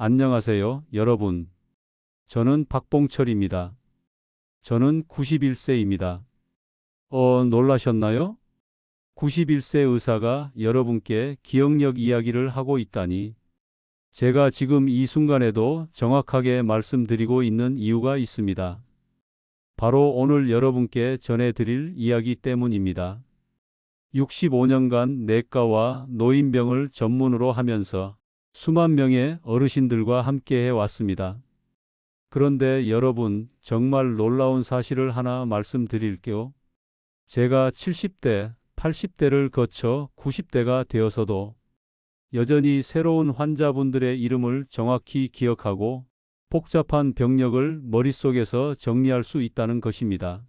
안녕하세요, 여러분. 저는 박봉철입니다. 저는 91세입니다. 놀라셨나요? 91세 의사가 여러분께 기억력 이야기를 하고 있다니. 제가 지금 이 순간에도 정확하게 말씀드리고 있는 이유가 있습니다. 바로 오늘 여러분께 전해드릴 이야기 때문입니다. 65년간 내과와 노인병을 전문으로 하면서 수만 명의 어르신들과 함께 해왔습니다. 그런데 여러분, 정말 놀라운 사실을 하나 말씀드릴게요. 제가 70대, 80대를 거쳐 90대가 되어서도 여전히 새로운 환자분들의 이름을 정확히 기억하고 복잡한 병력을 머릿속에서 정리할 수 있다는 것입니다.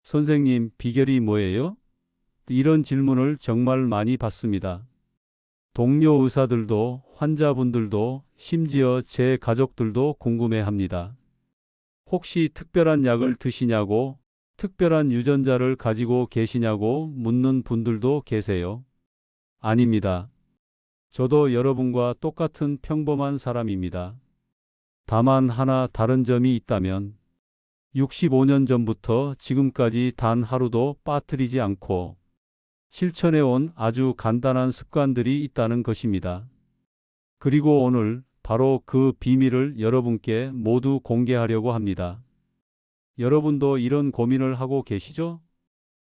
선생님, 비결이 뭐예요? 이런 질문을 정말 많이 받습니다. 동료 의사들도 환자분들도 심지어 제 가족들도 궁금해합니다. 혹시 특별한 약을 드시냐고, 특별한 유전자를 가지고 계시냐고 묻는 분들도 계세요. 아닙니다. 저도 여러분과 똑같은 평범한 사람입니다. 다만 하나 다른 점이 있다면 65년 전부터 지금까지 단 하루도 빠뜨리지 않고 실천해온 아주 간단한 습관들이 있다는 것입니다. 그리고 오늘 바로 그 비밀을 여러분께 모두 공개하려고 합니다. 여러분도 이런 고민을 하고 계시죠?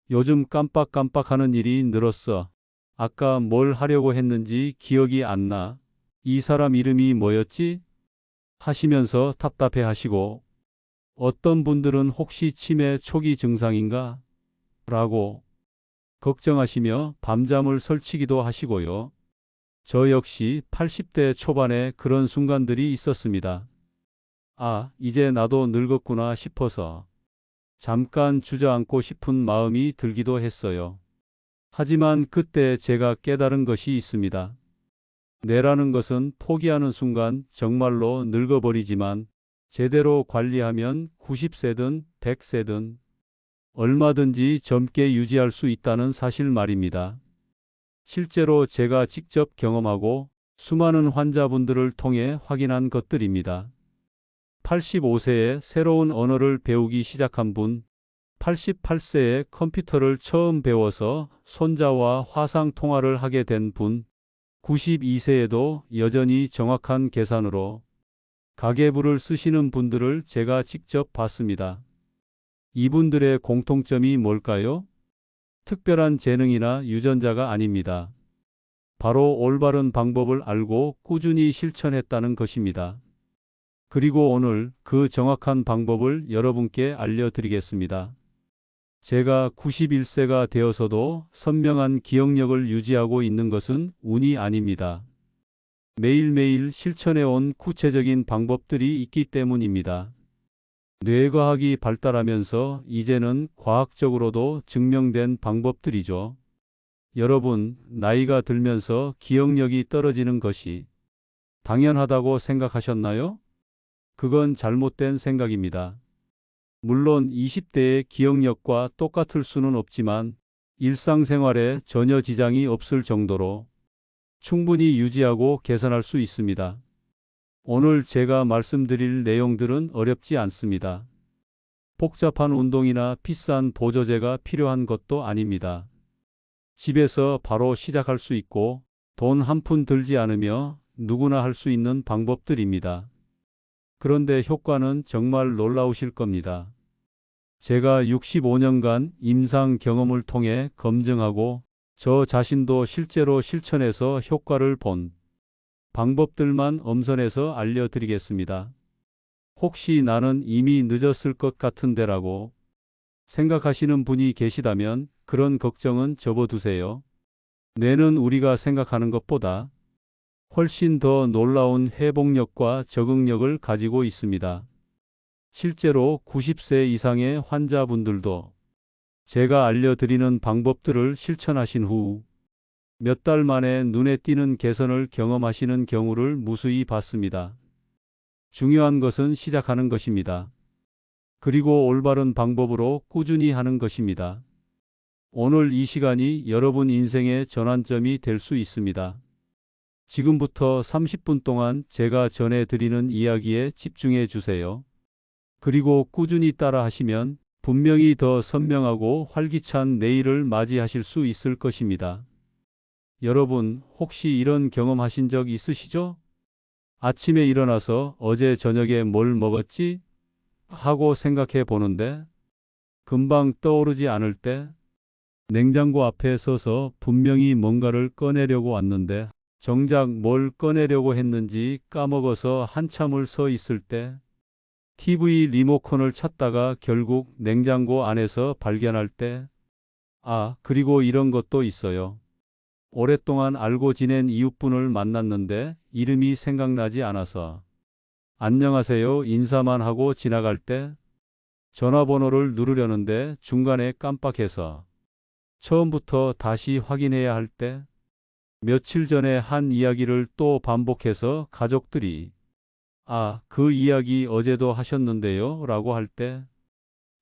요즘 깜빡깜빡하는 일이 늘었어. 아까 뭘 하려고 했는지 기억이 안 나. 이 사람 이름이 뭐였지? 하시면서 답답해 하시고, 어떤 분들은 혹시 치매 초기 증상인가? 라고 걱정하시며 밤잠을 설치기도 하시고요. 저 역시 80대 초반에 그런 순간들이 있었습니다. 아, 이제 나도 늙었구나 싶어서 잠깐 주저앉고 싶은 마음이 들기도 했어요. 하지만 그때 제가 깨달은 것이 있습니다. 뇌라는 것은 포기하는 순간 정말로 늙어버리지만 제대로 관리하면 90세든 100세든 얼마든지 젊게 유지할 수 있다는 사실 말입니다. 실제로 제가 직접 경험하고 수많은 환자분들을 통해 확인한 것들입니다. 85세에 새로운 언어를 배우기 시작한 분, 88세에 컴퓨터를 처음 배워서 손자와 화상 통화를 하게 된 분, 92세에도 여전히 정확한 계산으로 가계부를 쓰시는 분들을 제가 직접 봤습니다. 이분들의 공통점이 뭘까요? 특별한 재능이나 유전자가 아닙니다. 바로 올바른 방법을 알고 꾸준히 실천했다는 것입니다. 그리고 오늘 그 정확한 방법을 여러분께 알려드리겠습니다. 제가 91세가 되어서도 선명한 기억력을 유지하고 있는 것은 운이 아닙니다. 매일매일 실천해온 구체적인 방법들이 있기 때문입니다. 뇌과학이 발달하면서 이제는 과학적으로도 증명된 방법들이죠. 여러분, 나이가 들면서 기억력이 떨어지는 것이 당연하다고 생각하셨나요? 그건 잘못된 생각입니다. 물론 20대의 기억력과 똑같을 수는 없지만 일상생활에 전혀 지장이 없을 정도로 충분히 유지하고 개선할 수 있습니다. 오늘 제가 말씀드릴 내용들은 어렵지 않습니다. 복잡한 운동이나 비싼 보조제가 필요한 것도 아닙니다. 집에서 바로 시작할 수 있고 돈 한 푼 들지 않으며 누구나 할 수 있는 방법들입니다. 그런데 효과는 정말 놀라우실 겁니다. 제가 65년간 임상 경험을 통해 검증하고 저 자신도 실제로 실천해서 효과를 본 방법들만 엄선해서 알려드리겠습니다. 혹시 나는 이미 늦었을 것 같은데라고 생각하시는 분이 계시다면 그런 걱정은 접어두세요. 뇌는 우리가 생각하는 것보다 훨씬 더 놀라운 회복력과 적응력을 가지고 있습니다. 실제로 90세 이상의 환자분들도 제가 알려드리는 방법들을 실천하신 후 몇 달 만에 눈에 띄는 개선을 경험하시는 경우를 무수히 봤습니다. 중요한 것은 시작하는 것입니다. 그리고 올바른 방법으로 꾸준히 하는 것입니다. 오늘 이 시간이 여러분 인생의 전환점이 될 수 있습니다. 지금부터 30분 동안 제가 전해드리는 이야기에 집중해 주세요. 그리고 꾸준히 따라 하시면 분명히 더 선명하고 활기찬 내일을 맞이하실 수 있을 것입니다. 여러분, 혹시 이런 경험하신 적 있으시죠? 아침에 일어나서 어제 저녁에 뭘 먹었지? 하고 생각해 보는데 금방 떠오르지 않을 때, 냉장고 앞에 서서 분명히 뭔가를 꺼내려고 왔는데 정작 뭘 꺼내려고 했는지 까먹어서 한참을 서 있을 때, TV 리모컨을 찾다가 결국 냉장고 안에서 발견할 때, 그리고 이런 것도 있어요. 오랫동안 알고 지낸 이웃분을 만났는데 이름이 생각나지 않아서 안녕하세요 인사만 하고 지나갈 때, 전화번호를 누르려는데 중간에 깜빡해서 처음부터 다시 확인해야 할 때, 며칠 전에 한 이야기를 또 반복해서 가족들이 그 이야기 어제도 하셨는데요 라고 할 때,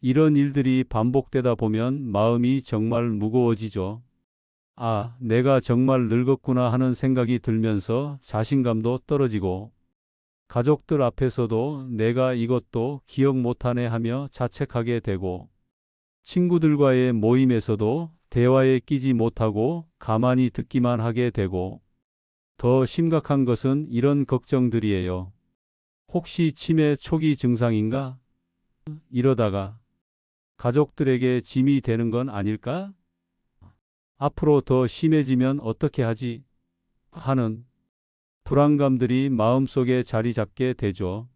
이런 일들이 반복되다 보면 마음이 정말 무거워지죠. 내가 정말 늙었구나 하는 생각이 들면서 자신감도 떨어지고, 가족들 앞에서도 내가 이것도 기억 못하네 하며 자책하게 되고, 친구들과의 모임에서도 대화에 끼지 못하고 가만히 듣기만 하게 되고, 더 심각한 것은 이런 걱정들이에요. 혹시 치매 초기 증상인가? 이러다가 가족들에게 짐이 되는 건 아닐까? 앞으로 더 심해지면 어떻게 하지? 하는 불안감들이 마음속에 자리 잡게 되죠.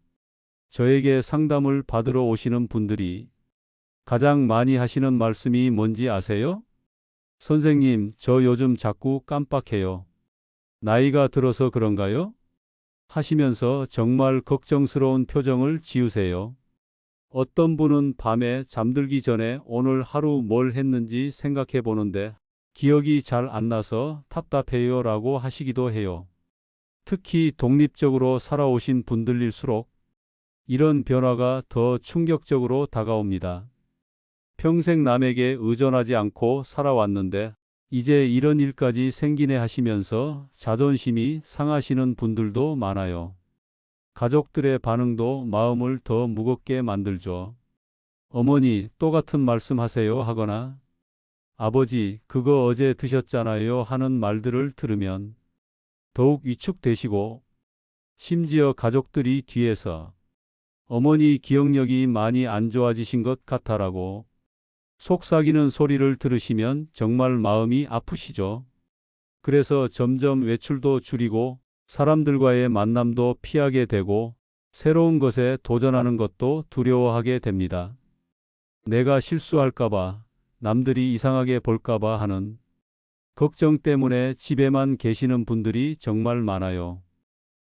저에게 상담을 받으러 오시는 분들이 가장 많이 하시는 말씀이 뭔지 아세요? 선생님, 저 요즘 자꾸 깜빡해요. 나이가 들어서 그런가요? 하시면서 정말 걱정스러운 표정을 지으세요. 어떤 분은 밤에 잠들기 전에 오늘 하루 뭘 했는지 생각해 보는데 기억이 잘 안 나서 답답해요 라고 하시기도 해요. 특히 독립적으로 살아오신 분들일수록 이런 변화가 더 충격적으로 다가옵니다. 평생 남에게 의존하지 않고 살아왔는데 이제 이런 일까지 생기네 하시면서 자존심이 상하시는 분들도 많아요. 가족들의 반응도 마음을 더 무겁게 만들죠. 어머니, 또 같은 말씀 하세요 하거나 아버지, 그거 어제 드셨잖아요 하는 말들을 들으면 더욱 위축되시고, 심지어 가족들이 뒤에서 어머니 기억력이 많이 안 좋아지신 것 같아라고 속삭이는 소리를 들으시면 정말 마음이 아프시죠. 그래서 점점 외출도 줄이고 사람들과의 만남도 피하게 되고 새로운 것에 도전하는 것도 두려워하게 됩니다. 내가 실수할까봐, 남들이 이상하게 볼까봐 하는 걱정 때문에 집에만 계시는 분들이 정말 많아요.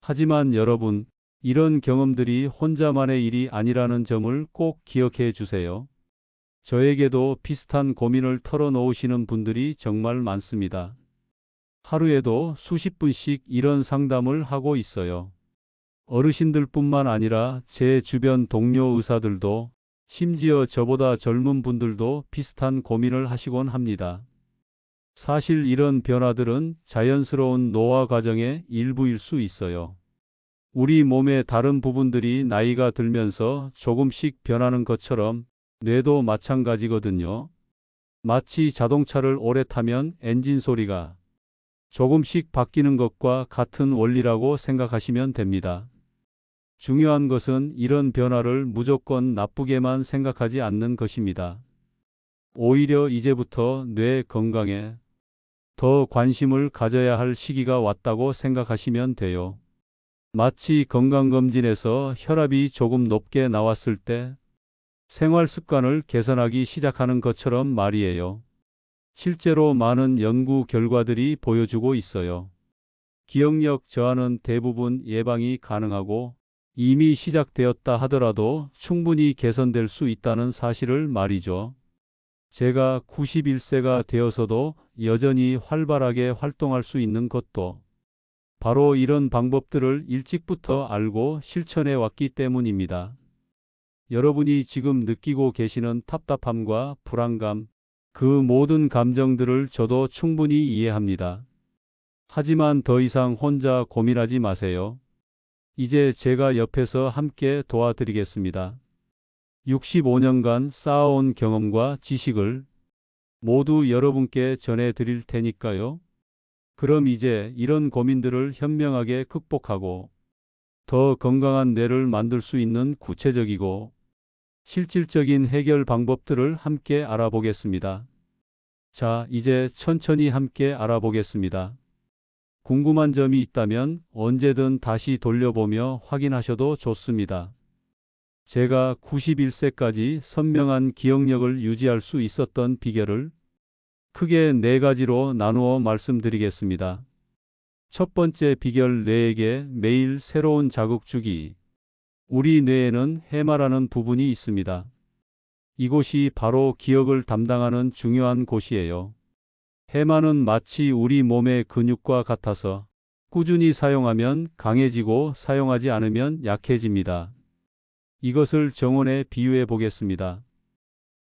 하지만 여러분, 이런 경험들이 혼자만의 일이 아니라는 점을 꼭 기억해 주세요. 저에게도 비슷한 고민을 털어놓으시는 분들이 정말 많습니다. 하루에도 수십 분씩 이런 상담을 하고 있어요. 어르신들뿐만 아니라 제 주변 동료 의사들도, 심지어 저보다 젊은 분들도 비슷한 고민을 하시곤 합니다. 사실 이런 변화들은 자연스러운 노화 과정의 일부일 수 있어요. 우리 몸의 다른 부분들이 나이가 들면서 조금씩 변하는 것처럼 뇌도 마찬가지거든요. 마치 자동차를 오래 타면 엔진 소리가 조금씩 바뀌는 것과 같은 원리라고 생각하시면 됩니다. 중요한 것은 이런 변화를 무조건 나쁘게만 생각하지 않는 것입니다. 오히려 이제부터 뇌 건강에 더 관심을 가져야 할 시기가 왔다고 생각하시면 돼요. 마치 건강검진에서 혈압이 조금 높게 나왔을 때 생활 습관을 개선하기 시작하는 것처럼 말이에요. 실제로 많은 연구 결과들이 보여주고 있어요. 기억력 저하는 대부분 예방이 가능하고 이미 시작되었다 하더라도 충분히 개선될 수 있다는 사실을 말이죠. 제가 91세가 되어서도 여전히 활발하게 활동할 수 있는 것도 바로 이런 방법들을 일찍부터 알고 실천해 왔기 때문입니다. 여러분이 지금 느끼고 계시는 답답함과 불안감, 그 모든 감정들을 저도 충분히 이해합니다. 하지만 더 이상 혼자 고민하지 마세요. 이제 제가 옆에서 함께 도와드리겠습니다. 65년간 쌓아온 경험과 지식을 모두 여러분께 전해드릴 테니까요. 그럼 이제 이런 고민들을 현명하게 극복하고 더 건강한 뇌를 만들 수 있는 구체적이고 실질적인 해결 방법들을 함께 알아보겠습니다. 자, 이제 천천히 함께 알아보겠습니다. 궁금한 점이 있다면 언제든 다시 돌려보며 확인하셔도 좋습니다. 제가 91세까지 선명한 기억력을 유지할 수 있었던 비결을 크게 4가지로 나누어 말씀드리겠습니다. 첫 번째 비결, 뇌에게 매일 새로운 자극 주기. 우리 뇌에는 해마라는 부분이 있습니다. 이곳이 바로 기억을 담당하는 중요한 곳이에요. 해마는 마치 우리 몸의 근육과 같아서 꾸준히 사용하면 강해지고 사용하지 않으면 약해집니다. 이것을 정원에 비유해 보겠습니다.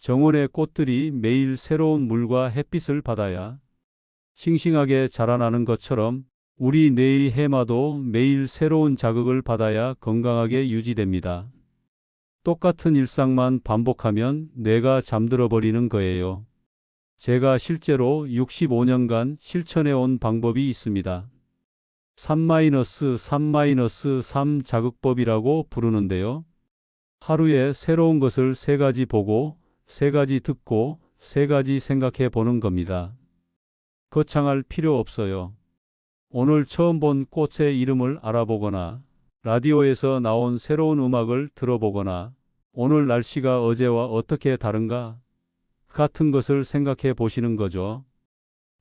정원의 꽃들이 매일 새로운 물과 햇빛을 받아야 싱싱하게 자라나는 것처럼 우리 뇌의 해마도 매일 새로운 자극을 받아야 건강하게 유지됩니다. 똑같은 일상만 반복하면 뇌가 잠들어 버리는 거예요. 제가 실제로 65년간 실천해 온 방법이 있습니다. 3-3-3 자극법이라고 부르는데요. 하루에 새로운 것을 3가지 보고, 3가지 듣고, 3가지 생각해 보는 겁니다. 거창할 필요 없어요. 오늘 처음 본 꽃의 이름을 알아보거나, 라디오에서 나온 새로운 음악을 들어보거나, 오늘 날씨가 어제와 어떻게 다른가 같은 것을 생각해 보시는 거죠.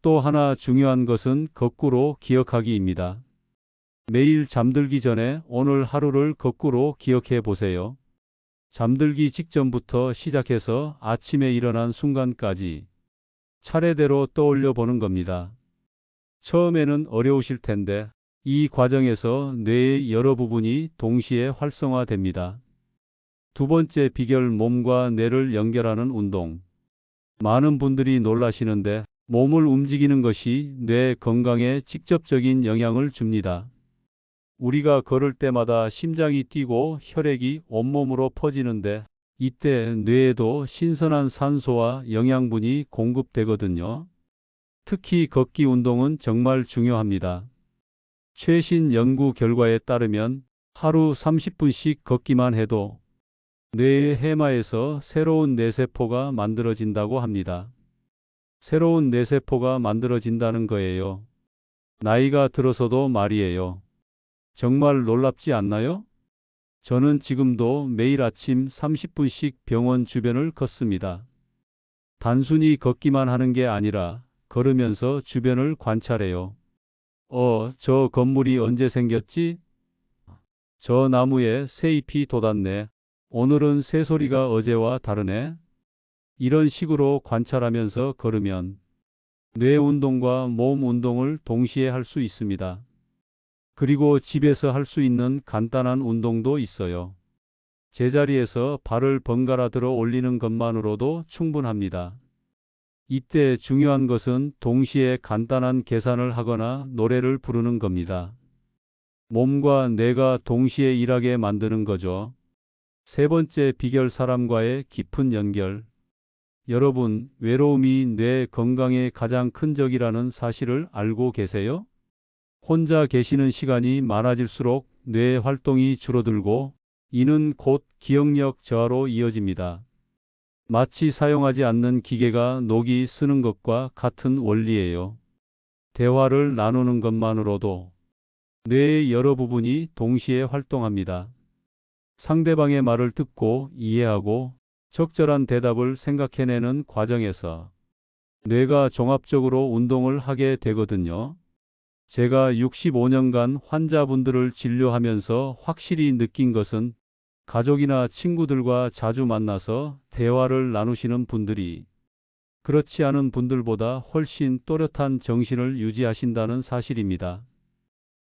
또 하나 중요한 것은 거꾸로 기억하기입니다. 매일 잠들기 전에 오늘 하루를 거꾸로 기억해 보세요. 잠들기 직전부터 시작해서 아침에 일어난 순간까지 차례대로 떠올려 보는 겁니다. 처음에는 어려우실 텐데 이 과정에서 뇌의 여러 부분이 동시에 활성화됩니다. 두 번째 비결, 몸과 뇌를 연결하는 운동. 많은 분들이 놀라시는데 몸을 움직이는 것이 뇌 건강에 직접적인 영향을 줍니다. 우리가 걸을 때마다 심장이 뛰고 혈액이 온몸으로 퍼지는데 이때 뇌에도 신선한 산소와 영양분이 공급되거든요. 특히 걷기 운동은 정말 중요합니다. 최신 연구 결과에 따르면 하루 30분씩 걷기만 해도 뇌의 해마에서 새로운 뇌세포가 만들어진다고 합니다. 새로운 뇌세포가 만들어진다는 거예요. 나이가 들어서도 말이에요. 정말 놀랍지 않나요? 저는 지금도 매일 아침 30분씩 병원 주변을 걷습니다. 단순히 걷기만 하는 게 아니라 걸으면서 주변을 관찰해요. 저 건물이 언제 생겼지? 저 나무에 새잎이 돋았네. 오늘은 새소리가 어제와 다르네. 이런 식으로 관찰하면서 걸으면 뇌 운동과 몸 운동을 동시에 할 수 있습니다. 그리고 집에서 할 수 있는 간단한 운동도 있어요. 제자리에서 발을 번갈아 들어 올리는 것만으로도 충분합니다. 이때 중요한 것은 동시에 간단한 계산을 하거나 노래를 부르는 겁니다. 몸과 뇌가 동시에 일하게 만드는 거죠. 세 번째 비결, 사람과의 깊은 연결. 여러분, 외로움이 뇌 건강에 가장 큰 적이라는 사실을 알고 계세요? 혼자 계시는 시간이 많아질수록 뇌 활동이 줄어들고 이는 곧 기억력 저하로 이어집니다. 마치 사용하지 않는 기계가 녹이 쓰는 것과 같은 원리예요. 대화를 나누는 것만으로도 뇌의 여러 부분이 동시에 활동합니다. 상대방의 말을 듣고 이해하고 적절한 대답을 생각해내는 과정에서 뇌가 종합적으로 운동을 하게 되거든요. 제가 65년간 환자분들을 진료하면서 확실히 느낀 것은 가족이나 친구들과 자주 만나서 대화를 나누시는 분들이 그렇지 않은 분들보다 훨씬 또렷한 정신을 유지하신다는 사실입니다.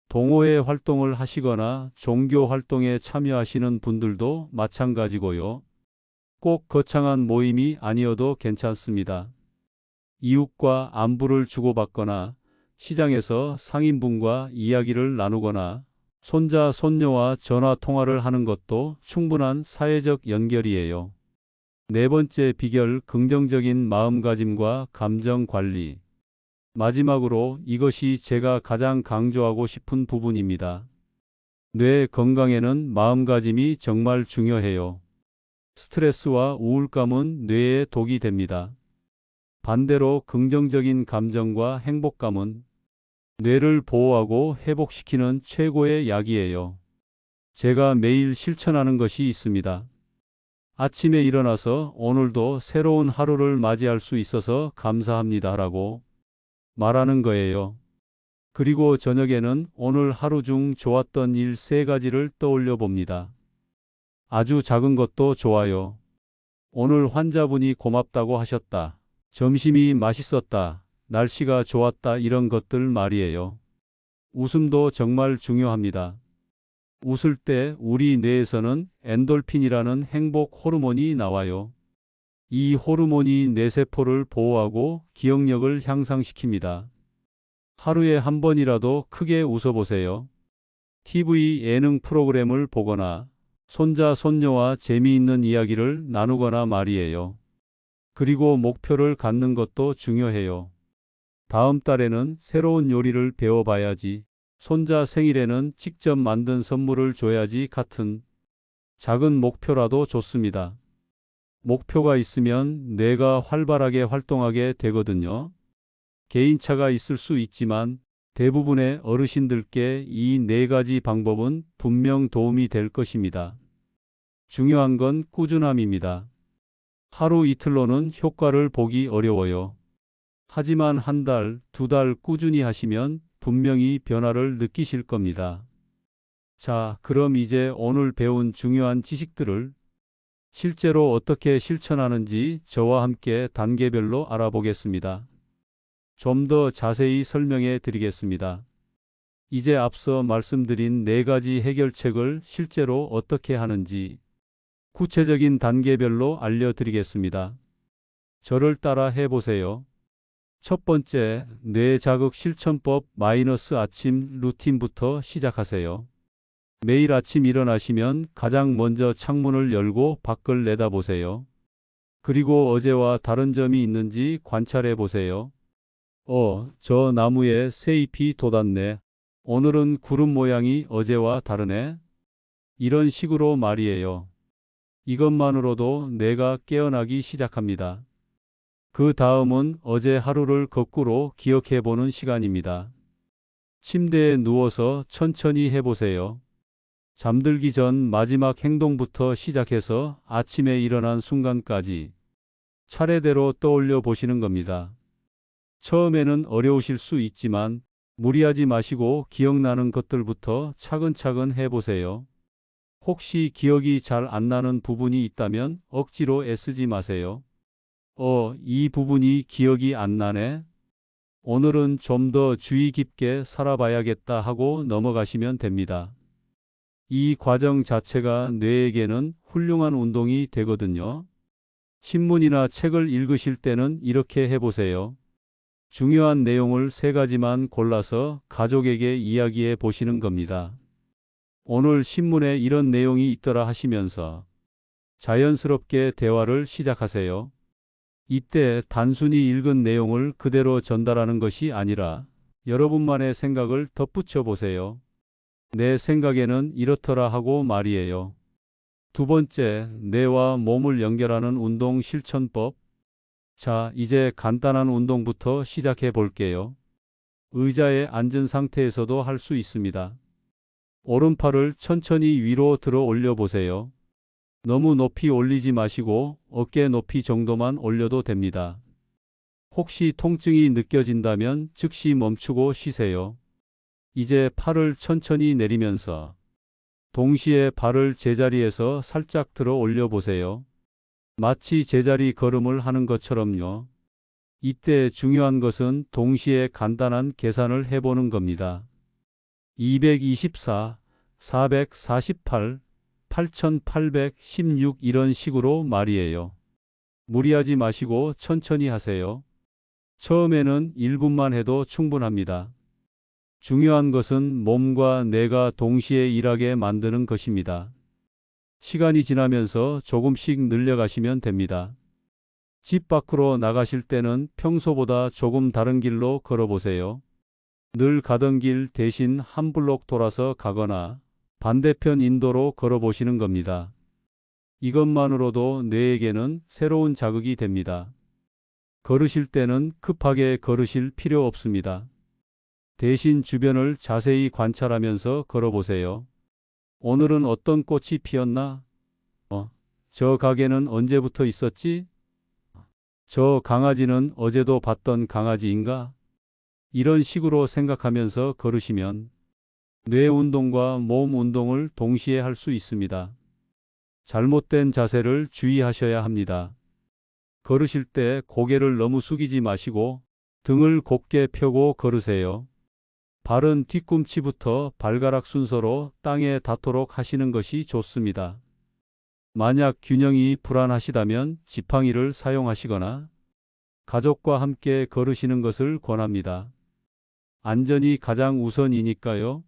동호회 활동을 하시거나 종교 활동에 참여하시는 분들도 마찬가지고요. 꼭 거창한 모임이 아니어도 괜찮습니다. 이웃과 안부를 주고받거나 시장에서 상인분과 이야기를 나누거나 손자, 손녀와 전화 통화를 하는 것도 충분한 사회적 연결이에요. 네 번째 비결, 긍정적인 마음가짐과 감정 관리. 마지막으로 이것이 제가 가장 강조하고 싶은 부분입니다. 뇌 건강에는 마음가짐이 정말 중요해요. 스트레스와 우울감은 뇌에 독이 됩니다. 반대로 긍정적인 감정과 행복감은 뇌를 보호하고 회복시키는 최고의 약이에요. 제가 매일 실천하는 것이 있습니다. 아침에 일어나서 오늘도 새로운 하루를 맞이할 수 있어서 감사합니다라고 말하는 거예요. 그리고 저녁에는 오늘 하루 중 좋았던 일 3가지를 떠올려 봅니다. 아주 작은 것도 좋아요. 오늘 환자분이 고맙다고 하셨다. 점심이 맛있었다. 날씨가 좋았다. 이런 것들 말이에요. 웃음도 정말 중요합니다. 웃을 때 우리 뇌에서는 엔돌핀이라는 행복 호르몬이 나와요. 이 호르몬이 뇌세포를 보호하고 기억력을 향상시킵니다. 하루에 한 번이라도 크게 웃어보세요. TV 예능 프로그램을 보거나 손자, 손녀와 재미있는 이야기를 나누거나 말이에요. 그리고 목표를 갖는 것도 중요해요. 다음 달에는 새로운 요리를 배워봐야지. 손자 생일에는 직접 만든 선물을 줘야지 같은 작은 목표라도 좋습니다. 목표가 있으면 뇌가 활발하게 활동하게 되거든요. 개인차가 있을 수 있지만 대부분의 어르신들께 이 4가지 방법은 분명 도움이 될 것입니다. 중요한 건 꾸준함입니다. 하루 이틀로는 효과를 보기 어려워요. 하지만 한 달, 2달 꾸준히 하시면 분명히 변화를 느끼실 겁니다. 자, 그럼 이제 오늘 배운 중요한 지식들을 실제로 어떻게 실천하는지 저와 함께 단계별로 알아보겠습니다. 좀 더 자세히 설명해 드리겠습니다. 이제 앞서 말씀드린 4가지 해결책을 실제로 어떻게 하는지 구체적인 단계별로 알려드리겠습니다. 저를 따라 해보세요. 첫 번째, 뇌 자극 실천법 아침 루틴부터 시작하세요. 매일 아침 일어나시면 가장 먼저 창문을 열고 밖을 내다보세요. 그리고 어제와 다른 점이 있는지 관찰해 보세요. 저 나무에 새잎이 돋았네. 오늘은 구름 모양이 어제와 다르네. 이런 식으로 말이에요. 이것만으로도 뇌가 깨어나기 시작합니다. 그 다음은 어제 하루를 거꾸로 기억해 보는 시간입니다. 침대에 누워서 천천히 해보세요. 잠들기 전 마지막 행동부터 시작해서 아침에 일어난 순간까지 차례대로 떠올려 보시는 겁니다. 처음에는 어려우실 수 있지만 무리하지 마시고 기억나는 것들부터 차근차근 해보세요. 혹시 기억이 잘 안 나는 부분이 있다면 억지로 애쓰지 마세요. 이 부분이 기억이 안 나네. 오늘은 좀 더 주의 깊게 살아봐야겠다 하고 넘어가시면 됩니다. 이 과정 자체가 뇌에게는 훌륭한 운동이 되거든요. 신문이나 책을 읽으실 때는 이렇게 해보세요. 중요한 내용을 3가지만 골라서 가족에게 이야기해 보시는 겁니다. 오늘 신문에 이런 내용이 있더라 하시면서 자연스럽게 대화를 시작하세요. 이때 단순히 읽은 내용을 그대로 전달하는 것이 아니라 여러분만의 생각을 덧붙여 보세요. 내 생각에는 이렇더라 하고 말이에요. 두 번째, 뇌와 몸을 연결하는 운동 실천법. 자, 이제 간단한 운동부터 시작해 볼게요. 의자에 앉은 상태에서도 할 수 있습니다. 오른팔을 천천히 위로 들어 올려 보세요. 너무 높이 올리지 마시고 어깨 높이 정도만 올려도 됩니다. 혹시 통증이 느껴진다면 즉시 멈추고 쉬세요. 이제 팔을 천천히 내리면서 동시에 발을 제자리에서 살짝 들어 올려 보세요. 마치 제자리 걸음을 하는 것처럼요. 이때 중요한 것은 동시에 간단한 계산을 해보는 겁니다. 224, 448, 8816 이런 식으로 말이에요. 무리하지 마시고 천천히 하세요. 처음에는 1분만 해도 충분합니다. 중요한 것은 몸과 뇌가 동시에 일하게 만드는 것입니다. 시간이 지나면서 조금씩 늘려가시면 됩니다. 집 밖으로 나가실 때는 평소보다 조금 다른 길로 걸어보세요. 늘 가던 길 대신 한 블록 돌아서 가거나 반대편 인도로 걸어보시는 겁니다. 이것만으로도 뇌에게는 새로운 자극이 됩니다. 걸으실 때는 급하게 걸으실 필요 없습니다. 대신 주변을 자세히 관찰하면서 걸어보세요. 오늘은 어떤 꽃이 피었나? 저 가게는 언제부터 있었지? 저 강아지는 어제도 봤던 강아지인가? 이런 식으로 생각하면서 걸으시면 뇌 운동과 몸 운동을 동시에 할 수 있습니다. 잘못된 자세를 주의하셔야 합니다. 걸으실 때 고개를 너무 숙이지 마시고 등을 곧게 펴고 걸으세요. 발은 뒤꿈치부터 발가락 순서로 땅에 닿도록 하시는 것이 좋습니다. 만약 균형이 불안하시다면 지팡이를 사용하시거나 가족과 함께 걸으시는 것을 권합니다. 안전이 가장 우선이니까요.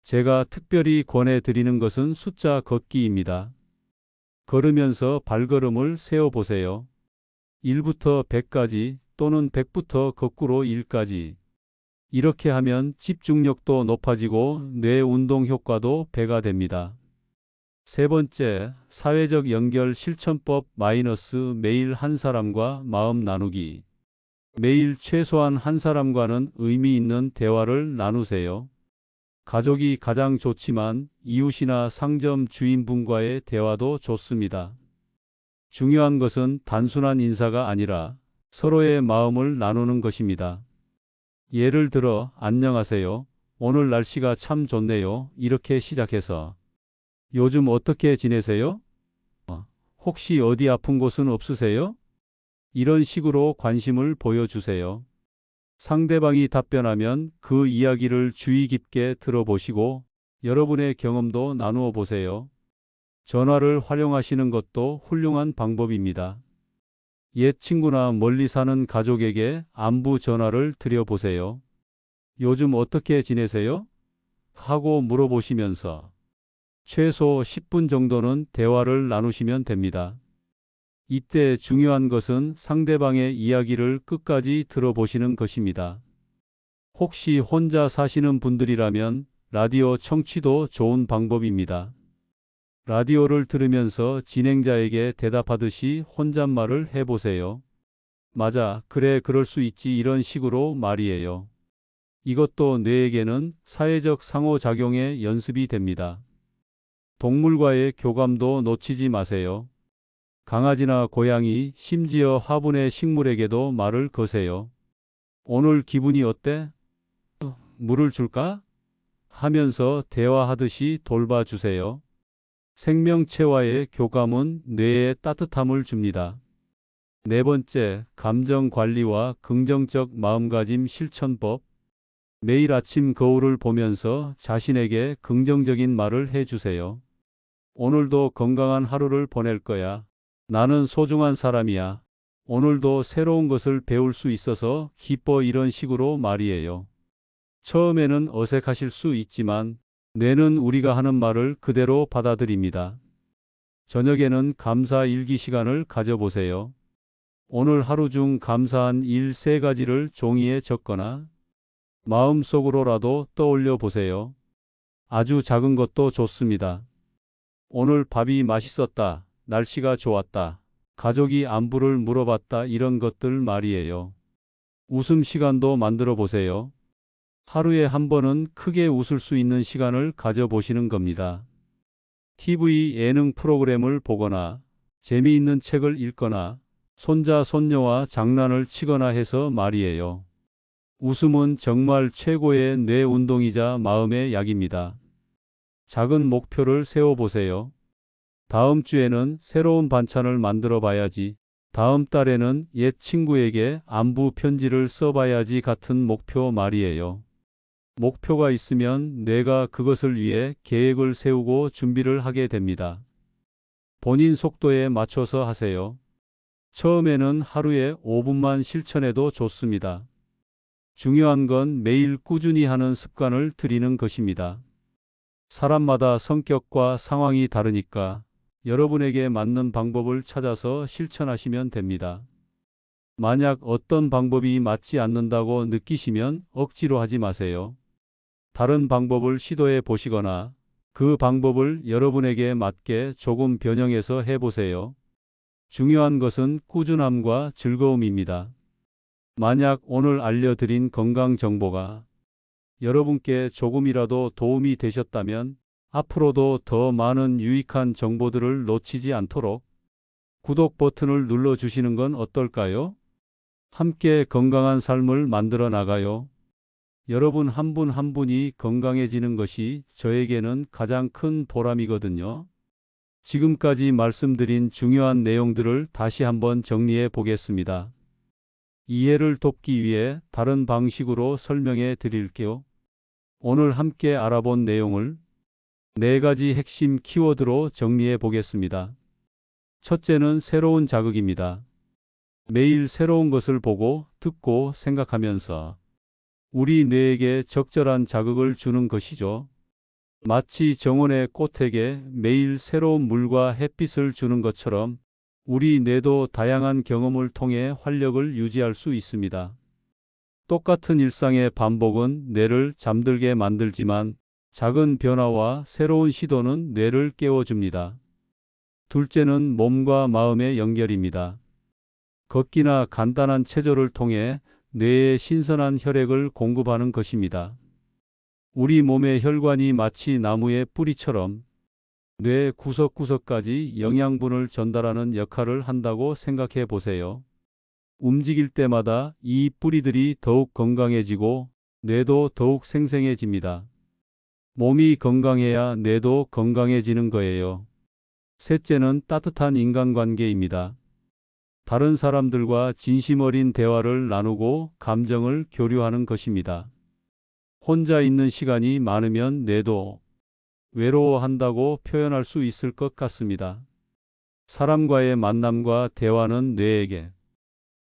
제가 특별히 권해드리는 것은 숫자 걷기입니다. 걸으면서 발걸음을 세어보세요. 1부터 100까지 또는 100부터 거꾸로 1까지. 이렇게 하면 집중력도 높아지고 뇌 운동 효과도 배가 됩니다. 세 번째, 사회적 연결 실천법 매일 한 사람과 마음 나누기. 매일 최소한 한 사람과는 의미 있는 대화를 나누세요. 가족이 가장 좋지만 이웃이나 상점 주인분과의 대화도 좋습니다. 중요한 것은 단순한 인사가 아니라 서로의 마음을 나누는 것입니다. 예를 들어, 안녕하세요. 오늘 날씨가 참 좋네요. 이렇게 시작해서 요즘 어떻게 지내세요? 혹시 어디 아픈 곳은 없으세요? 이런 식으로 관심을 보여주세요. 상대방이 답변하면 그 이야기를 주의 깊게 들어보시고 여러분의 경험도 나누어 보세요. 전화를 활용하시는 것도 훌륭한 방법입니다. 옛 친구나 멀리 사는 가족에게 안부 전화를 드려보세요. 요즘 어떻게 지내세요? 하고 물어보시면서 최소 10분 정도는 대화를 나누시면 됩니다. 이때 중요한 것은 상대방의 이야기를 끝까지 들어보시는 것입니다. 혹시 혼자 사시는 분들이라면 라디오 청취도 좋은 방법입니다. 라디오를 들으면서 진행자에게 대답하듯이 혼잣말을 해보세요. 맞아, 그래, 그럴 수 있지, 이런 식으로 말이에요. 이것도 뇌에게는 사회적 상호작용의 연습이 됩니다. 동물과의 교감도 놓치지 마세요. 강아지나 고양이, 심지어 화분의 식물에게도 말을 거세요. 오늘 기분이 어때? 물을 줄까? 하면서 대화하듯이 돌봐주세요. 생명체와의 교감은 뇌에 따뜻함을 줍니다. 네 번째, 감정 관리와 긍정적 마음가짐 실천법. 매일 아침 거울을 보면서 자신에게 긍정적인 말을 해주세요. 오늘도 건강한 하루를 보낼 거야. 나는 소중한 사람이야. 오늘도 새로운 것을 배울 수 있어서 기뻐, 이런 식으로 말이에요. 처음에는 어색하실 수 있지만 뇌는 우리가 하는 말을 그대로 받아들입니다. 저녁에는 감사 일기 시간을 가져보세요. 오늘 하루 중 감사한 일 3가지를 종이에 적거나 마음속으로라도 떠올려 보세요. 아주 작은 것도 좋습니다. 오늘 밥이 맛있었다. 날씨가 좋았다. 가족이 안부를 물어봤다. 이런 것들 말이에요. 웃음 시간도 만들어 보세요. 하루에 한 번은 크게 웃을 수 있는 시간을 가져보시는 겁니다. TV 예능 프로그램을 보거나 재미있는 책을 읽거나 손자 손녀와 장난을 치거나 해서 말이에요. 웃음은 정말 최고의 뇌 운동이자 마음의 약입니다. 작은 목표를 세워보세요. 다음 주에는 새로운 반찬을 만들어 봐야지. 다음 달에는 옛 친구에게 안부 편지를 써봐야지 같은 목표 말이에요. 목표가 있으면 뇌가 그것을 위해 계획을 세우고 준비를 하게 됩니다. 본인 속도에 맞춰서 하세요. 처음에는 하루에 5분만 실천해도 좋습니다. 중요한 건 매일 꾸준히 하는 습관을 들이는 것입니다. 사람마다 성격과 상황이 다르니까 여러분에게 맞는 방법을 찾아서 실천하시면 됩니다. 만약 어떤 방법이 맞지 않는다고 느끼시면 억지로 하지 마세요. 다른 방법을 시도해 보시거나 그 방법을 여러분에게 맞게 조금 변형해서 해보세요. 중요한 것은 꾸준함과 즐거움입니다. 만약 오늘 알려드린 건강 정보가 여러분께 조금이라도 도움이 되셨다면 앞으로도 더 많은 유익한 정보들을 놓치지 않도록 구독 버튼을 눌러주시는 건 어떨까요? 함께 건강한 삶을 만들어 나가요. 여러분 한 분 한 분이 건강해지는 것이 저에게는 가장 큰 보람이거든요. 지금까지 말씀드린 중요한 내용들을 다시 한번 정리해 보겠습니다. 이해를 돕기 위해 다른 방식으로 설명해 드릴게요. 오늘 함께 알아본 내용을 4가지 핵심 키워드로 정리해 보겠습니다. 첫째는 새로운 자극입니다. 매일 새로운 것을 보고, 듣고, 생각하면서 우리 뇌에게 적절한 자극을 주는 것이죠. 마치 정원의 꽃에게 매일 새로운 물과 햇빛을 주는 것처럼 우리 뇌도 다양한 경험을 통해 활력을 유지할 수 있습니다. 똑같은 일상의 반복은 뇌를 잠들게 만들지만 작은 변화와 새로운 시도는 뇌를 깨워줍니다. 둘째는 몸과 마음의 연결입니다. 걷기나 간단한 체조를 통해 뇌에 신선한 혈액을 공급하는 것입니다. 우리 몸의 혈관이 마치 나무의 뿌리처럼 뇌 구석구석까지 영양분을 전달하는 역할을 한다고 생각해 보세요. 움직일 때마다 이 뿌리들이 더욱 건강해지고 뇌도 더욱 생생해집니다. 몸이 건강해야 뇌도 건강해지는 거예요. 셋째는 따뜻한 인간관계입니다. 다른 사람들과 진심 어린 대화를 나누고 감정을 교류하는 것입니다. 혼자 있는 시간이 많으면 뇌도 외로워한다고 표현할 수 있을 것 같습니다. 사람과의 만남과 대화는 뇌에게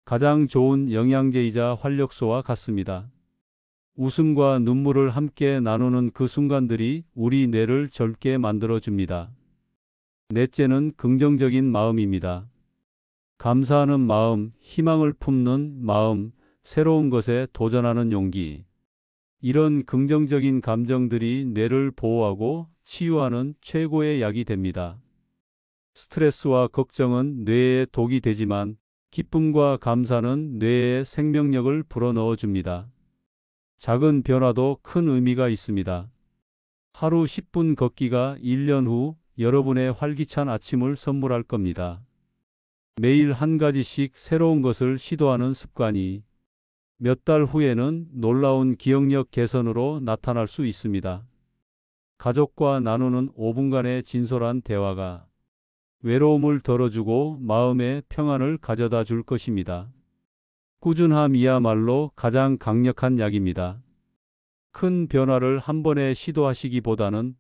가장 좋은 영양제이자 활력소와 같습니다. 웃음과 눈물을 함께 나누는 그 순간들이 우리 뇌를 젊게 만들어줍니다. 넷째는 긍정적인 마음입니다. 감사하는 마음, 희망을 품는 마음, 새로운 것에 도전하는 용기. 이런 긍정적인 감정들이 뇌를 보호하고 치유하는 최고의 약이 됩니다. 스트레스와 걱정은 뇌에 독이 되지만 기쁨과 감사는 뇌에 생명력을 불어넣어 줍니다. 작은 변화도 큰 의미가 있습니다. 하루 10분 걷기가 1년 후 여러분의 활기찬 아침을 선물할 겁니다. 매일 한 가지씩 새로운 것을 시도하는 습관이 몇 달 후에는 놀라운 기억력 개선으로 나타날 수 있습니다. 가족과 나누는 5분간의 진솔한 대화가 외로움을 덜어주고 마음의 평안을 가져다 줄 것입니다. 꾸준함이야말로 가장 강력한 약입니다. 큰 변화를 한 번에 시도하시기보다는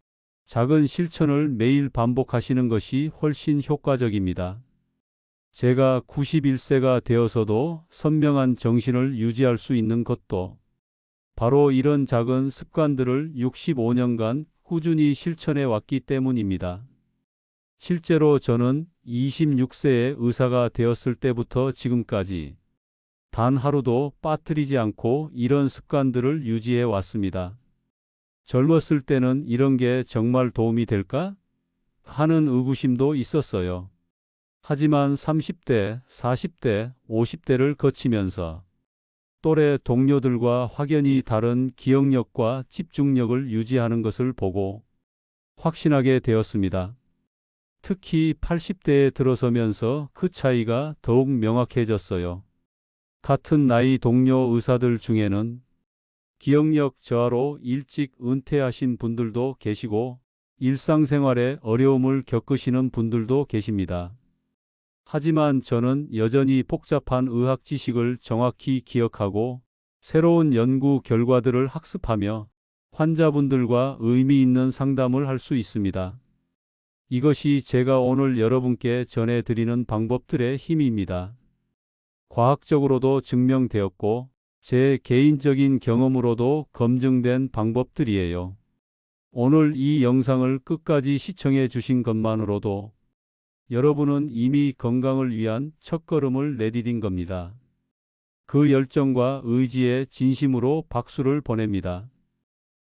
작은 실천을 매일 반복하시는 것이 훨씬 효과적입니다. 제가 91세가 되어서도 선명한 정신을 유지할 수 있는 것도 바로 이런 작은 습관들을 65년간 꾸준히 실천해 왔기 때문입니다. 실제로 저는 26세에 의사가 되었을 때부터 지금까지 단 하루도 빠뜨리지 않고 이런 습관들을 유지해 왔습니다. 젊었을 때는 이런 게 정말 도움이 될까? 하는 의구심도 있었어요. 하지만 30대, 40대, 50대를 거치면서 또래 동료들과 확연히 다른 기억력과 집중력을 유지하는 것을 보고 확신하게 되었습니다. 특히 80대에 들어서면서 그 차이가 더욱 명확해졌어요. 같은 나이 동료 의사들 중에는 기억력 저하로 일찍 은퇴하신 분들도 계시고 일상생활에 어려움을 겪으시는 분들도 계십니다. 하지만 저는 여전히 복잡한 의학 지식을 정확히 기억하고 새로운 연구 결과들을 학습하며 환자분들과 의미 있는 상담을 할 수 있습니다. 이것이 제가 오늘 여러분께 전해드리는 방법들의 힘입니다. 과학적으로도 증명되었고 제 개인적인 경험으로도 검증된 방법들이에요. 오늘 이 영상을 끝까지 시청해 주신 것만으로도 여러분은 이미 건강을 위한 첫걸음을 내디딘 겁니다. 그 열정과 의지에 진심으로 박수를 보냅니다.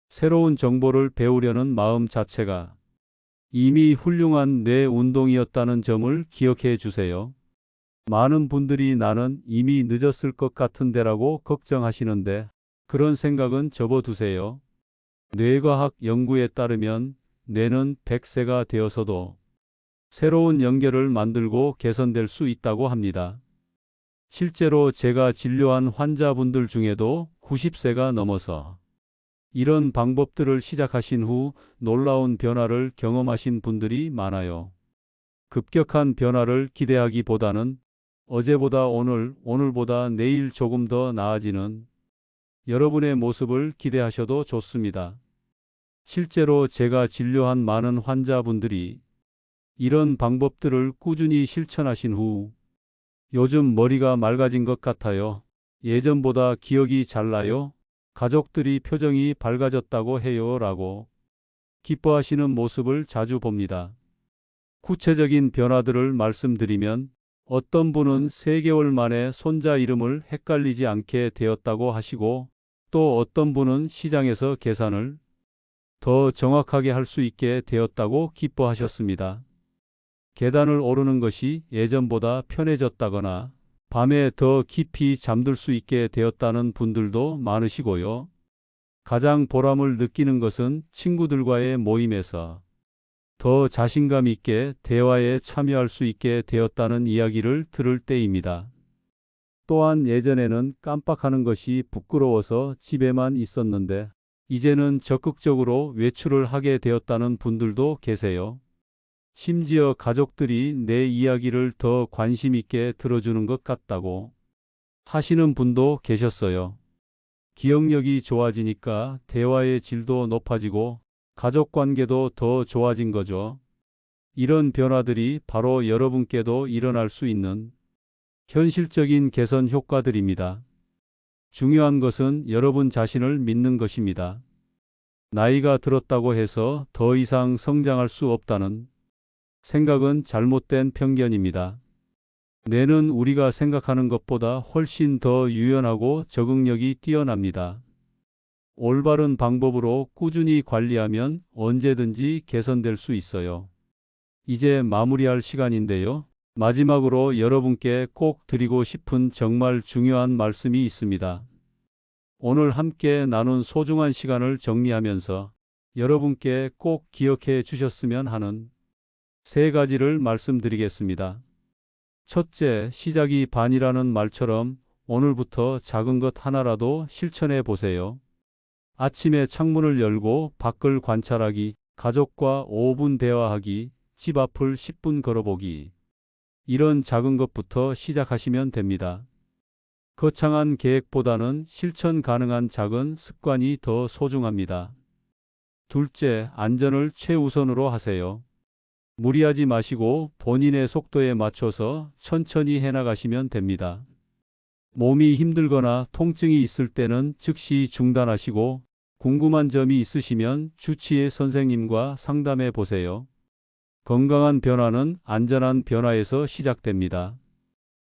새로운 정보를 배우려는 마음 자체가 이미 훌륭한 뇌 운동이었다는 점을 기억해 주세요. 많은 분들이 나는 이미 늦었을 것 같은데라고 걱정하시는데 그런 생각은 접어두세요. 뇌과학 연구에 따르면 뇌는 100세가 되어서도 새로운 연결을 만들고 개선될 수 있다고 합니다. 실제로 제가 진료한 환자분들 중에도 90세가 넘어서 이런 방법들을 시작하신 후 놀라운 변화를 경험하신 분들이 많아요. 급격한 변화를 기대하기보다는 어제보다 오늘, 오늘보다 내일 조금 더 나아지는 여러분의 모습을 기대하셔도 좋습니다. 실제로 제가 진료한 많은 환자분들이 이런 방법들을 꾸준히 실천하신 후 요즘 머리가 맑아진 것 같아요. 예전보다 기억이 잘 나요. 가족들이 표정이 밝아졌다고 해요. 라고 기뻐하시는 모습을 자주 봅니다. 구체적인 변화들을 말씀드리면 어떤 분은 3개월 만에 손자 이름을 헷갈리지 않게 되었다고 하시고 또 어떤 분은 시장에서 계산을 더 정확하게 할 수 있게 되었다고 기뻐하셨습니다. 계단을 오르는 것이 예전보다 편해졌다거나 밤에 더 깊이 잠들 수 있게 되었다는 분들도 많으시고요. 가장 보람을 느끼는 것은 친구들과의 모임에서 더 자신감 있게 대화에 참여할 수 있게 되었다는 이야기를 들을 때입니다. 또한 예전에는 깜빡하는 것이 부끄러워서 집에만 있었는데 이제는 적극적으로 외출을 하게 되었다는 분들도 계세요. 심지어 가족들이 내 이야기를 더 관심 있게 들어주는 것 같다고 하시는 분도 계셨어요. 기억력이 좋아지니까 대화의 질도 높아지고 가족 관계도 더 좋아진 거죠. 이런 변화들이 바로 여러분께도 일어날 수 있는 현실적인 개선 효과들입니다. 중요한 것은 여러분 자신을 믿는 것입니다. 나이가 들었다고 해서 더 이상 성장할 수 없다는 생각은 잘못된 편견입니다. 뇌는 우리가 생각하는 것보다 훨씬 더 유연하고 적응력이 뛰어납니다. 올바른 방법으로 꾸준히 관리하면 언제든지 개선될 수 있어요. 이제 마무리할 시간인데요. 마지막으로 여러분께 꼭 드리고 싶은 정말 중요한 말씀이 있습니다. 오늘 함께 나눈 소중한 시간을 정리하면서 여러분께 꼭 기억해 주셨으면 하는 3가지를 말씀드리겠습니다. 첫째, 시작이 반이라는 말처럼 오늘부터 작은 것 하나라도 실천해 보세요. 아침에 창문을 열고 밖을 관찰하기, 가족과 5분 대화하기, 집 앞을 10분 걸어보기. 이런 작은 것부터 시작하시면 됩니다. 거창한 계획보다는 실천 가능한 작은 습관이 더 소중합니다. 둘째, 안전을 최우선으로 하세요. 무리하지 마시고 본인의 속도에 맞춰서 천천히 해나가시면 됩니다. 몸이 힘들거나 통증이 있을 때는 즉시 중단하시고 궁금한 점이 있으시면 주치의 선생님과 상담해 보세요. 건강한 변화는 안전한 변화에서 시작됩니다.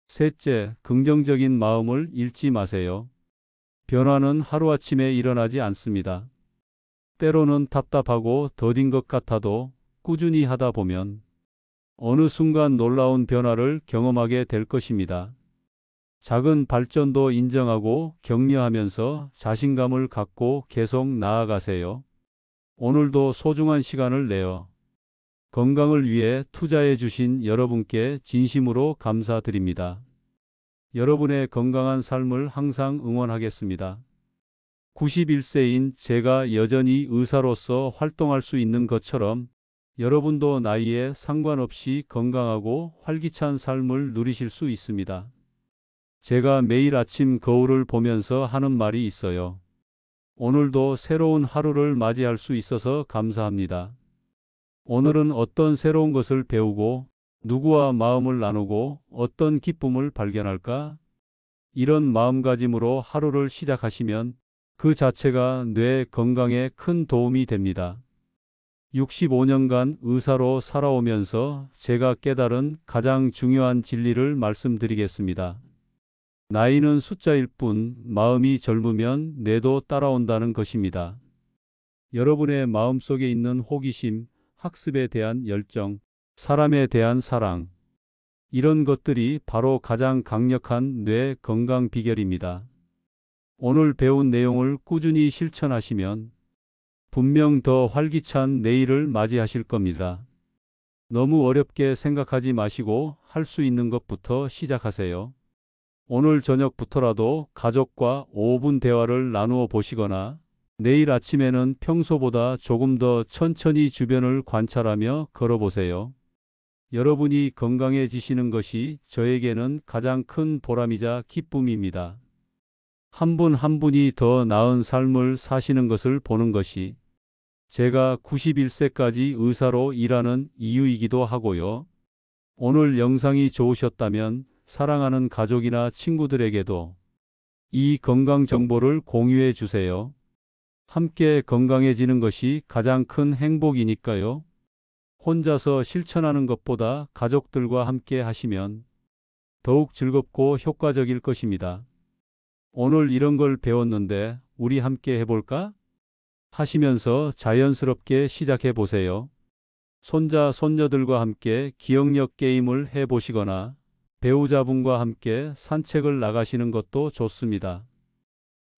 셋째, 긍정적인 마음을 잃지 마세요. 변화는 하루아침에 일어나지 않습니다. 때로는 답답하고 더딘 것 같아도 꾸준히 하다 보면 어느 순간 놀라운 변화를 경험하게 될 것입니다. 작은 발전도 인정하고 격려하면서 자신감을 갖고 계속 나아가세요. 오늘도 소중한 시간을 내어 건강을 위해 투자해 주신 여러분께 진심으로 감사드립니다. 여러분의 건강한 삶을 항상 응원하겠습니다. 91세인 제가 여전히 의사로서 활동할 수 있는 것처럼 여러분도 나이에 상관없이 건강하고 활기찬 삶을 누리실 수 있습니다. 제가 매일 아침 거울을 보면서 하는 말이 있어요. 오늘도 새로운 하루를 맞이할 수 있어서 감사합니다. 오늘은 어떤 새로운 것을 배우고 누구와 마음을 나누고 어떤 기쁨을 발견할까? 이런 마음가짐으로 하루를 시작하시면 그 자체가 뇌 건강에 큰 도움이 됩니다. 65년간 의사로 살아오면서 제가 깨달은 가장 중요한 진리를 말씀드리겠습니다. 나이는 숫자일 뿐 마음이 젊으면 뇌도 따라온다는 것입니다. 여러분의 마음속에 있는 호기심, 학습에 대한 열정, 사람에 대한 사랑, 이런 것들이 바로 가장 강력한 뇌 건강 비결입니다. 오늘 배운 내용을 꾸준히 실천하시면 분명 더 활기찬 내일을 맞이하실 겁니다. 너무 어렵게 생각하지 마시고 할 수 있는 것부터 시작하세요. 오늘 저녁부터라도 가족과 5분 대화를 나누어 보시거나 내일 아침에는 평소보다 조금 더 천천히 주변을 관찰하며 걸어보세요. 여러분이 건강해지시는 것이 저에게는 가장 큰 보람이자 기쁨입니다. 한 분 한 분이 더 나은 삶을 사시는 것을 보는 것이 제가 91세까지 의사로 일하는 이유이기도 하고요. 오늘 영상이 좋으셨다면 사랑하는 가족이나 친구들에게도 이 건강 정보를 공유해 주세요. 함께 건강해지는 것이 가장 큰 행복이니까요. 혼자서 실천하는 것보다 가족들과 함께 하시면 더욱 즐겁고 효과적일 것입니다. 오늘 이런 걸 배웠는데 우리 함께 해볼까? 하시면서 자연스럽게 시작해 보세요. 손자, 손녀들과 함께 기억력 게임을 해보시거나 배우자분과 함께 산책을 나가시는 것도 좋습니다.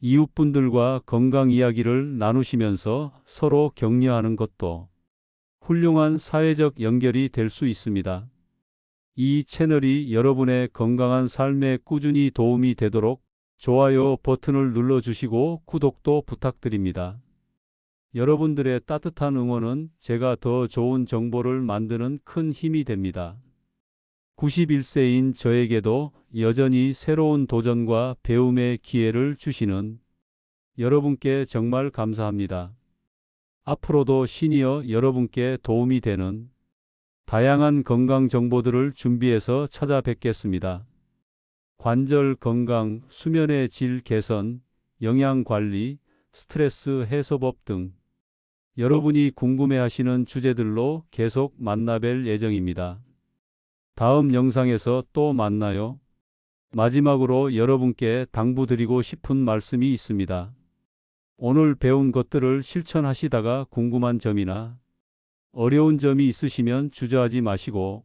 이웃분들과 건강 이야기를 나누시면서 서로 격려하는 것도 훌륭한 사회적 연결이 될 수 있습니다. 이 채널이 여러분의 건강한 삶에 꾸준히 도움이 되도록 좋아요 버튼을 눌러주시고 구독도 부탁드립니다. 여러분들의 따뜻한 응원은 제가 더 좋은 정보를 만드는 큰 힘이 됩니다. 91세인 저에게도 여전히 새로운 도전과 배움의 기회를 주시는 여러분께 정말 감사합니다. 앞으로도 시니어 여러분께 도움이 되는 다양한 건강 정보들을 준비해서 찾아뵙겠습니다. 관절 건강, 수면의 질 개선, 영양 관리, 스트레스 해소법 등 여러분이 궁금해하시는 주제들로 계속 만나뵐 예정입니다. 다음 영상에서 또 만나요. 마지막으로 여러분께 당부드리고 싶은 말씀이 있습니다. 오늘 배운 것들을 실천하시다가 궁금한 점이나 어려운 점이 있으시면 주저하지 마시고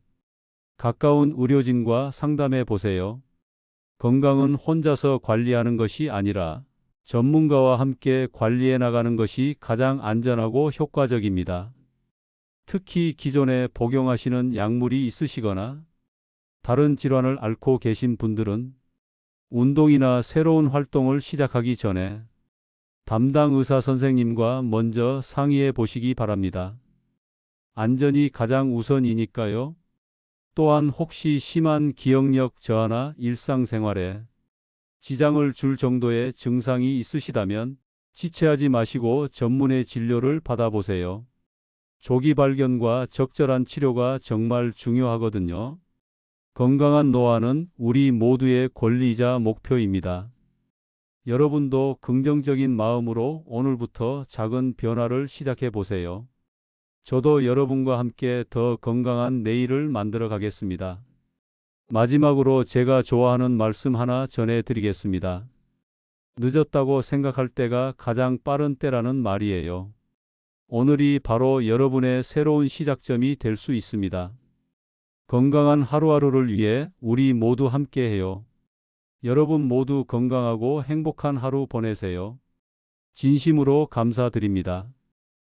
가까운 의료진과 상담해 보세요. 건강은 혼자서 관리하는 것이 아니라 전문가와 함께 관리해 나가는 것이 가장 안전하고 효과적입니다. 특히 기존에 복용하시는 약물이 있으시거나 다른 질환을 앓고 계신 분들은 운동이나 새로운 활동을 시작하기 전에 담당 의사 선생님과 먼저 상의해 보시기 바랍니다. 안전이 가장 우선이니까요. 또한 혹시 심한 기억력 저하나 일상생활에 지장을 줄 정도의 증상이 있으시다면 지체하지 마시고 전문의 진료를 받아보세요. 조기 발견과 적절한 치료가 정말 중요하거든요. 건강한 노화는 우리 모두의 권리이자 목표입니다. 여러분도 긍정적인 마음으로 오늘부터 작은 변화를 시작해 보세요. 저도 여러분과 함께 더 건강한 내일을 만들어 가겠습니다. 마지막으로 제가 좋아하는 말씀 하나 전해드리겠습니다. 늦었다고 생각할 때가 가장 빠른 때라는 말이에요. 오늘이 바로 여러분의 새로운 시작점이 될 수 있습니다. 건강한 하루하루를 위해 우리 모두 함께해요. 여러분 모두 건강하고 행복한 하루 보내세요. 진심으로 감사드립니다.